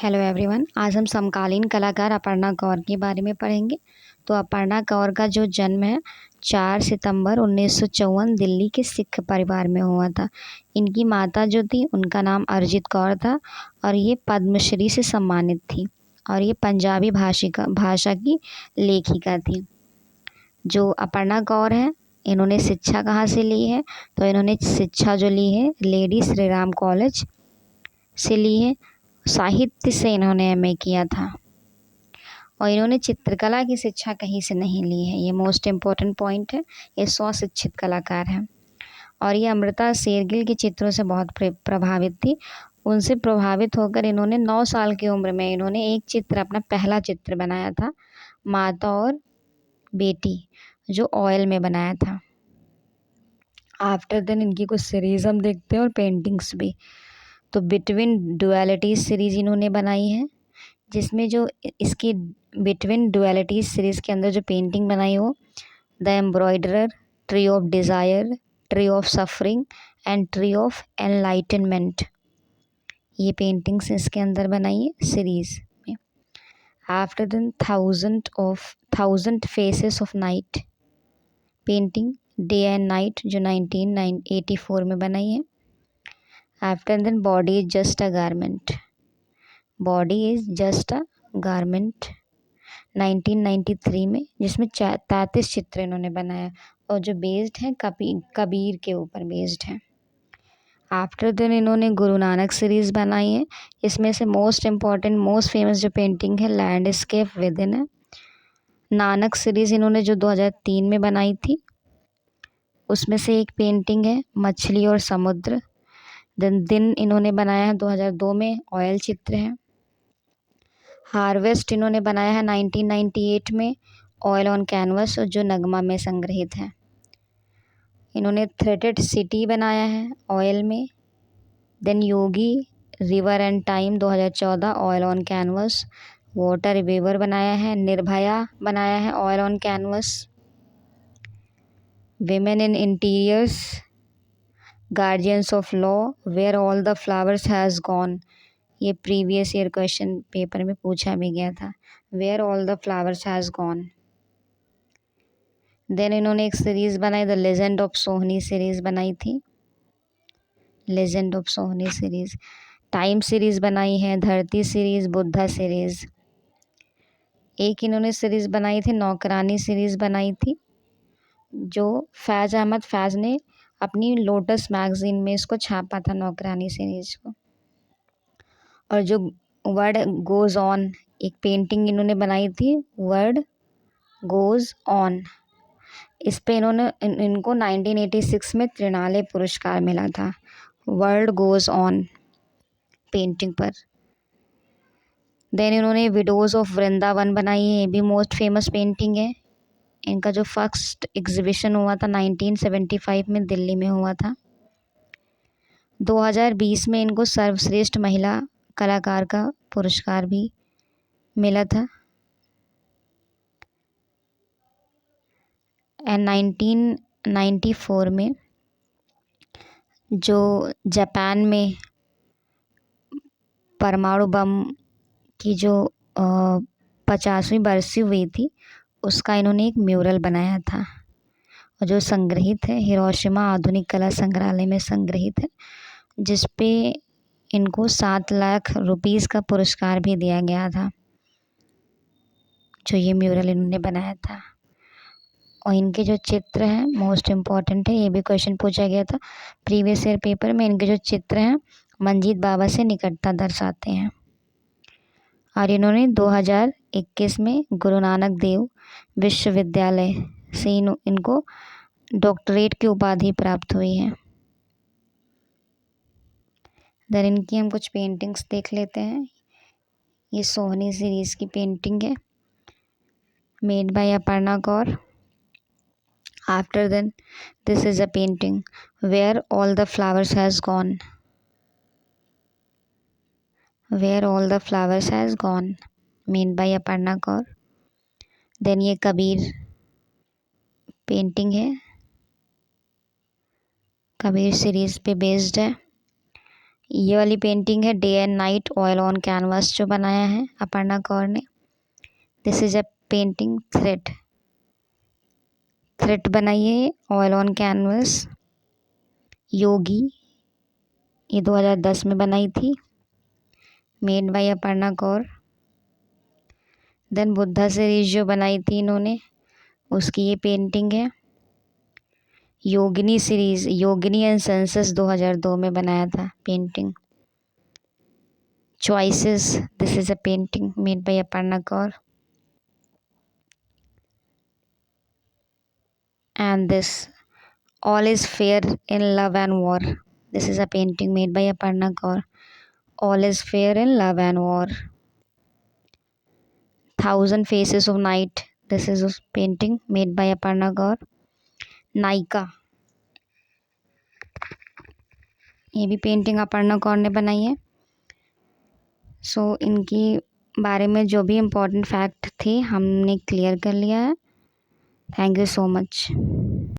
Hello everyone. आज हम समकालीन कलाकार अपर्णा कौर के बारे में पढ़ेंगे। तो अपर्णा कौर का जो जन्म है 4 सितंबर 1954 दिल्ली के सिख परिवार में हुआ था। इनकी माता जो थी उनका नाम अरिजीत कौर था और ये पद्मश्री से सम्मानित थी और ये पंजाबी भाषा की लेखिका थी। जो अपर्णा कौर है इन्होंने शिक्षा कहाँ से ली है, तो इन्होंने शिक्षा जो ली है लेडी श्री राम कॉलेज से ली है। साहित्य से इन्होंने एमए किया था और इन्होंने चित्रकला की शिक्षा कहीं से नहीं ली है। ये मोस्ट इम्पोर्टेंट पॉइंट है। ये स्वशिक्षित कलाकार हैं और ये अमृता शेरगिल के चित्रों से बहुत प्रभावित थी। उनसे प्रभावित होकर इन्होंने 9 साल की उम्र में इन्होंने एक चित्र, अपना पहला चित्र बनाया था, माता और बेटी, जो ऑयल में बनाया था। आफ्टर देन इनकी कुछ सीरीज हम देखते हैं और पेंटिंग्स भी। तो बिटवीन डुअलिटीज सीरीज इन्होंने बनाई है, जिसमें जो इसकी बिटवीन डुअलिटीज सीरीज के अंदर जो पेंटिंग बनाई हो, the embroiderer, tree of desire, tree of suffering and tree of enlightenment, ये पेंटिंग्स इसके अंदर बनाई है सीरीज में। After then thousand faces of night painting, day and night, जो 1984 में बनाई है। After then body is just a garment, body is just a garment 1993 में, जिसमें 33 चित्र इन्होंने बनाया और जो बेस्ड है कबीर के ऊपर बेस्ड है। आफ्टर देन इन्होंने गुरु नानक सीरीज बनाई है। इसमें से मोस्ट इम्पॉर्टेंट, मोस्ट फेमस जो पेंटिंग है लैंडस्केप विद इन है। नानक सीरीज इन्होंने जो 2003 में बनाई थी, उसमें से एक पेंटिंग है मछली और समुद्र। दिन इन्होंने बनाया है 2002 में, ऑयल चित्र है। हार्वेस्ट इन्होंने बनाया है 1998 में, ऑयल ऑन कैनवस, जो नगमा में संग्रहित है। इन्होंने थ्रेडेड सिटी बनाया है ऑयल में। Then Yogi, river and time 2014, oil on canvas. Water river बनाया है। निर्भया बनाया है oil on canvas. Women in interiors, guardians of law, where all the flowers has gone, ये प्रीवियस ईयर क्वेश्चन पेपर में पूछा भी गया था, where all the flowers has gone. Then इन्होंने एक सीरीज़ बनाई, the legend of Sohni series बनाई थी, legend of Sohni series. Time series बनाई है, धरती सीरीज़, बुद्धा सीरीज़। एक इन्होंने सीरीज़ बनाई थी, नौकरानी सीरीज़ बनाई थी, जो फैज़ अहमद फैज़ ने अपनी लोटस मैगज़ीन में इसको छापा था, नौकरानी सीरीज़ को। और जो वर्ड गोज़ ऑन, एक पेंटिंग इन्होंने बनाई थी, वर्ड गोज़ ऑन। इस पे इनको 1986 में त्रिनाले पुरस्कार मिला था, वर्ल्ड गोज़ ऑन पेंटिंग पर। देन इन्होंने विडोज़ ऑफ वृंदावन बनाई है, ये भी मोस्ट फेमस पेंटिंग है। इनका जो फर्स्ट एग्जीबिशन हुआ था 1975 में दिल्ली में हुआ था। 2020 में इनको सर्वश्रेष्ठ महिला कलाकार का पुरस्कार भी मिला था। एंड 1994 में जो जापान में परमाणु बम की जो 50वीं बरसी हुई थी, उसका इन्होंने एक म्यूरल बनाया था और जो संग्रहित है हिरोशिमा आधुनिक कला संग्रहालय में संग्रहित है, जिस पे इनको 7 लाख रुपीस का पुरस्कार भी दिया गया था, जो ये म्यूरल इन्होंने बनाया था। और इनके जो चित्र हैं मोस्ट इम्पॉर्टेंट है, ये भी क्वेश्चन पूछा गया था प्रीवियस ईयर पेपर में। इनके जो चित्र हैं मंजीत बाबा से निकटता दर्शाते हैं। और इन्होंने 2021 में गुरु नानक देव विश्वविद्यालय से इनको डॉक्टरेट की उपाधि प्राप्त हुई है। देन इनकी हम कुछ पेंटिंग्स देख लेते हैं। ये सोहनी सीरीज़ की पेंटिंग है, made by Aparna Kaur. After then this is a painting, where all the flowers has gone, where all the flowers has gone, made by Aparna Kaur. Then ये कबीर पेंटिंग है, कबीर सीरीज़ पे बेस्ड है। ये वाली पेंटिंग है day and night oil on canvas जो बनाया है अपर्णा कौर ने। This is a painting threat बनाई है ऑयल ऑन कैनवास। योगी, ये 2010 में बनाई थी, made by Aparna Kaur. Then Buddha series जो बनाई थी इन्होंने, उसकी ये पेंटिंग है। Yogini series, Yogini and senses 2002 में बनाया था painting. Choices, this is a painting made by Aparna Kaur. And this all is fair in love and war, this is a painting made by Aparna Kaur. All is fair in love and war. 1000 faces of night, this is painting made by Aparna Kaur. नायिका, ये भी painting Aparna Kaur ने बनाई है। सो इनकी बारे में जो भी इम्पोर्टेंट फैक्ट थे हमने क्लियर कर लिया है। Thank you so much.